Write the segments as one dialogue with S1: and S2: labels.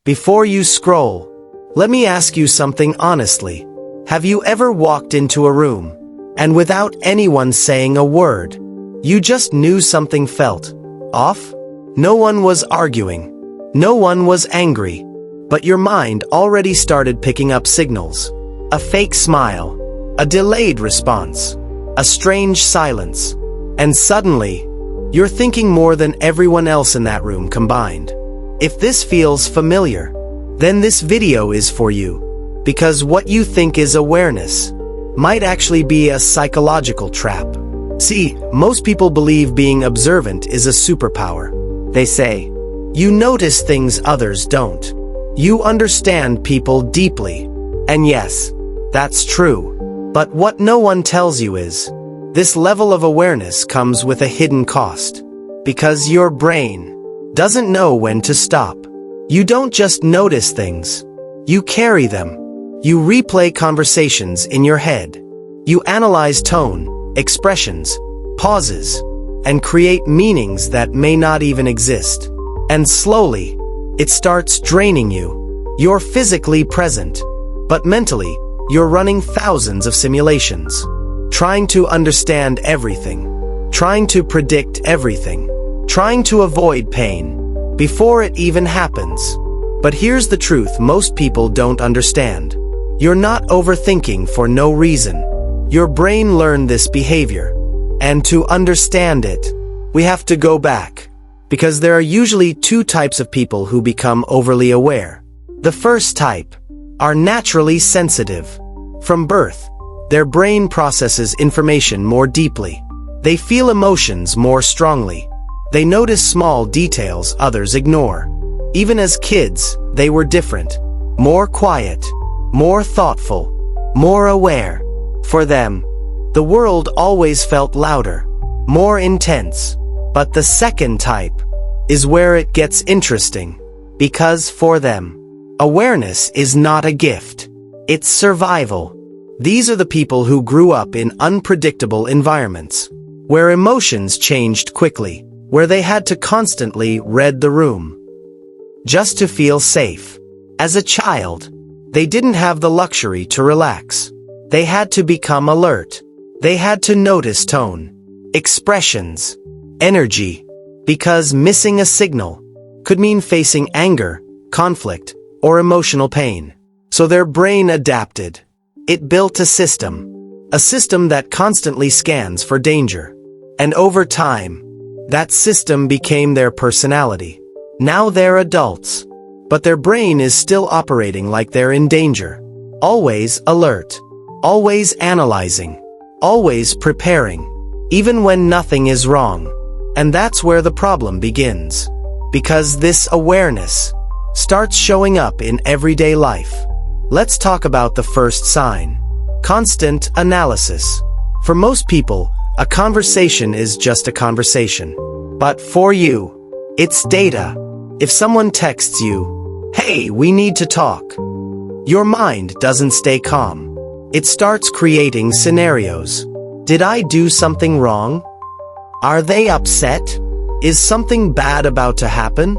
S1: Before you scroll, let me ask you something honestly. Have you ever walked into a room, and without anyone saying a word, you just knew something felt off? No one was arguing. No one was angry. But your mind already started picking up signals. A fake smile, a delayed response, a strange silence. And suddenly, you're thinking more than everyone else in that room combined. If this feels familiar, then this video is for you, because what you think is awareness might actually be a psychological trap. See, most people believe being observant is a superpower. They say, you notice things others don't. You understand people deeply. And yes, that's true. But what no one tells you is, this level of awareness comes with a hidden cost. Because your brain doesn't know when to stop. You don't just notice things. You carry them. You replay conversations in your head. You analyze tone, expressions, pauses, and create meanings that may not even exist. And slowly, it starts draining you. You're physically present, but mentally, you're running thousands of simulations. Trying to understand everything. Trying to predict everything. Trying to avoid pain before it even happens. But here's the truth most people don't understand. You're not overthinking for no reason. Your brain learned this behavior. And to understand it, we have to go back. Because there are usually two types of people who become overly aware. The first type are naturally sensitive. From birth, their brain processes information more deeply. They feel emotions more strongly. They notice small details others ignore. Even as kids, they were different. More quiet, more thoughtful, more aware. For them, the world always felt louder, more intense. But the second type is where it gets interesting. Because for them, awareness is not a gift. It's survival. These are the people who grew up in unpredictable environments, where emotions changed quickly, where they had to constantly read the room just to feel safe. As a child, they didn't have the luxury to relax. They had to become alert. They had to notice tone, expressions, energy, because missing a signal could mean facing anger, conflict, or emotional pain. So their brain adapted. It built a system that constantly scans for danger. And over time, that system became their personality. Now they're adults, but their brain is still operating like they're in danger. Always alert, always analyzing, always preparing, even when nothing is wrong. And that's where the problem begins. Because this awareness starts showing up in everyday life. Let's talk about the first sign. Constant analysis. For most people, a conversation is just a conversation. But for you, it's data. If someone texts you, "Hey, we need to talk," your mind doesn't stay calm. It starts creating scenarios. Did I do something wrong? Are they upset? Is something bad about to happen?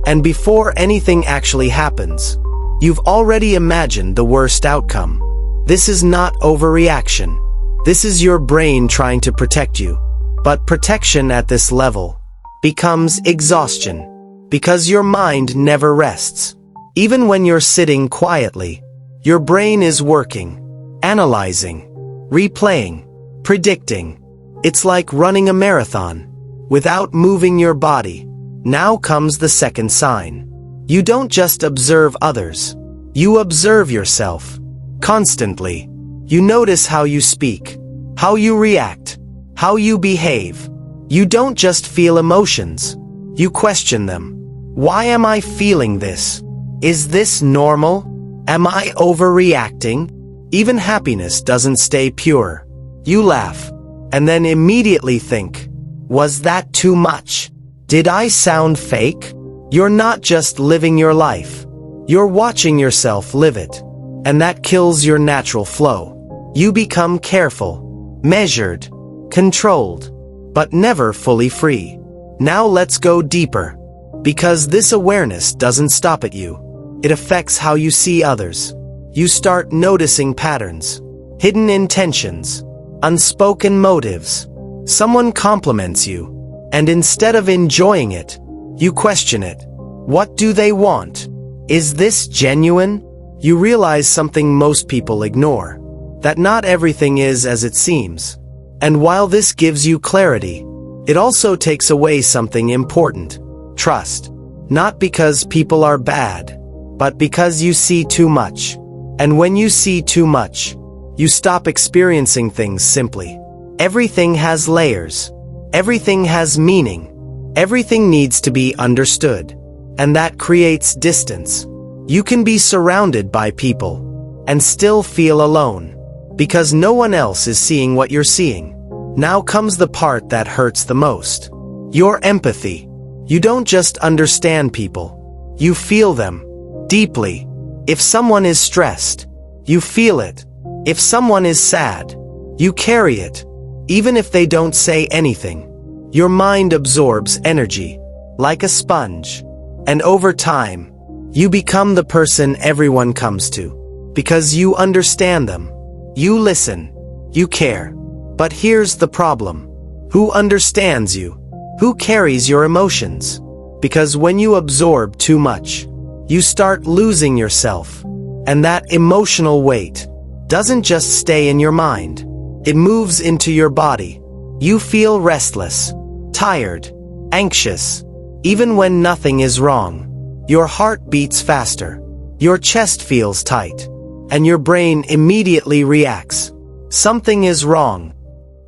S1: And before anything actually happens, you've already imagined the worst outcome. This is not overreaction. This is your brain trying to protect you. But protection at this level becomes exhaustion, because your mind never rests. Even when you're sitting quietly, your brain is working, analyzing, replaying, predicting. It's like running a marathon without moving your body. Now comes the second sign. You don't just observe others. You observe yourself. Constantly. You notice how you speak, how you react, how you behave. You don't just feel emotions. You question them. Why am I feeling this? Is this normal? Am I overreacting? Even happiness doesn't stay pure. You laugh, and then immediately think, was that too much? Did I sound fake? You're not just living your life. You're watching yourself live it. And that kills your natural flow. You become careful, measured, controlled, but never fully free. Now let's go deeper. Because this awareness doesn't stop at you. It affects how you see others. You start noticing patterns, hidden intentions, unspoken motives. Someone compliments you, and instead of enjoying it, you question it. What do they want? Is this genuine? You realize something most people ignore, that not everything is as it seems. And while this gives you clarity, it also takes away something important: trust. Not because people are bad, but because you see too much. And when you see too much, you stop experiencing things simply. Everything has layers. Everything has meaning. Everything needs to be understood. And that creates distance. You can be surrounded by people and still feel alone, because no one else is seeing what you're seeing. Now comes the part that hurts the most. Your empathy. You don't just understand people. You feel them deeply. If someone is stressed, you feel it. If someone is sad, you carry it. Even if they don't say anything, your mind absorbs energy like a sponge. And over time, you become the person everyone comes to, because you understand them. You listen. You care. But here's the problem. Who understands you? Who carries your emotions? Because when you absorb too much, you start losing yourself. And that emotional weight doesn't just stay in your mind. It moves into your body. You feel restless, tired, anxious. Even when nothing is wrong, your heart beats faster. Your chest feels tight. And your brain immediately reacts. Something is wrong.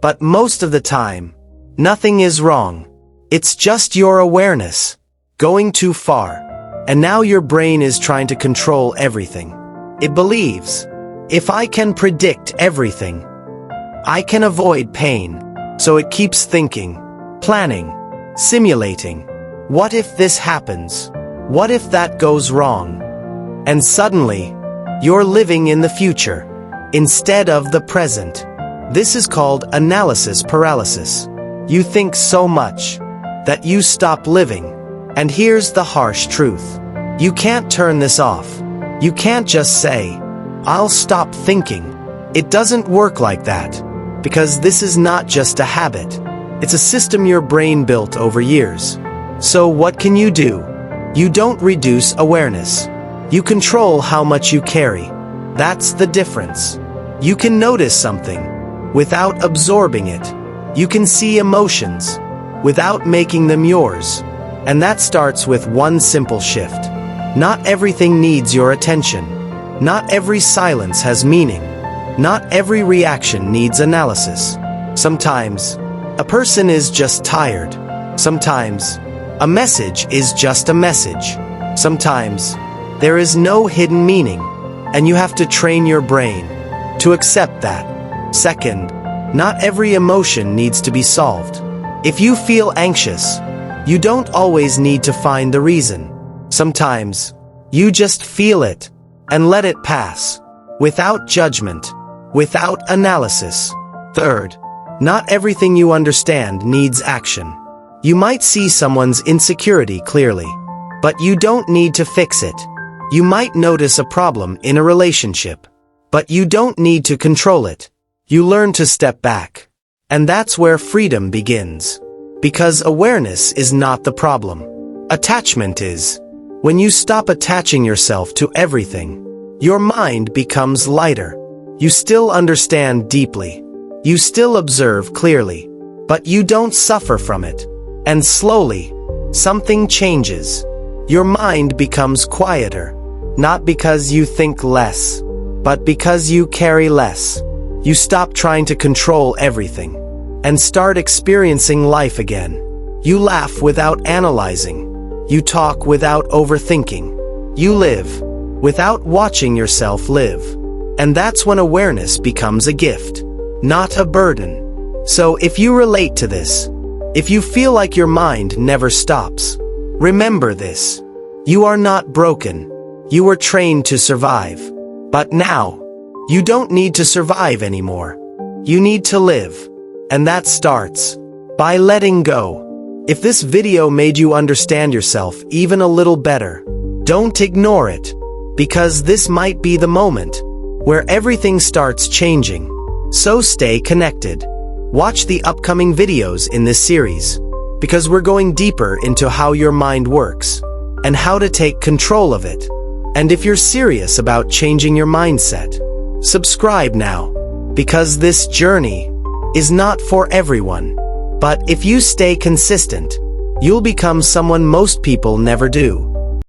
S1: But most of the time, nothing is wrong. It's just your awareness going too far. And now your brain is trying to control everything. It believes, if I can predict everything, I can avoid pain. So it keeps thinking, planning, simulating. What if this happens? What if that goes wrong? And suddenly, you're living in the future instead of the present. This is called analysis paralysis. You think so much that you stop living. And here's the harsh truth. You can't turn this off. You can't just say, I'll stop thinking. It doesn't work like that. Because this is not just a habit. It's a system your brain built over years. So what can you do? You don't reduce awareness. You control how much you carry. That's the difference. You can notice something without absorbing it. You can see emotions without making them yours. And that starts with one simple shift. Not everything needs your attention. Not every silence has meaning. Not every reaction needs analysis. Sometimes, a person is just tired. Sometimes, a message is just a message. Sometimes, there is no hidden meaning, and you have to train your brain to accept that. Second, not every emotion needs to be solved. If you feel anxious, you don't always need to find the reason. Sometimes, you just feel it and let it pass, without judgment, without analysis. Third, not everything you understand needs action. You might see someone's insecurity clearly, but you don't need to fix it. You might notice a problem in a relationship, but you don't need to control it. You learn to step back. And that's where freedom begins. Because awareness is not the problem. Attachment is. When you stop attaching yourself to everything, your mind becomes lighter. You still understand deeply. You still observe clearly. But you don't suffer from it. And slowly, something changes. Your mind becomes quieter. Not because you think less, but because you carry less. You stop trying to control everything and start experiencing life again. You laugh without analyzing. You talk without overthinking. You live without watching yourself live. And that's when awareness becomes a gift, not a burden. So if you relate to this, if you feel like your mind never stops, remember this. You are not broken. You were trained to survive. But now, you don't need to survive anymore. You need to live. And that starts by letting go. If this video made you understand yourself even a little better, don't ignore it. because this might be the moment where everything starts changing. So stay connected. Watch the upcoming videos in this series, because we're going deeper into how your mind works and how to take control of it. And if you're serious about changing your mindset, subscribe now, because this journey is not for everyone. But if you stay consistent, you'll become someone most people never do.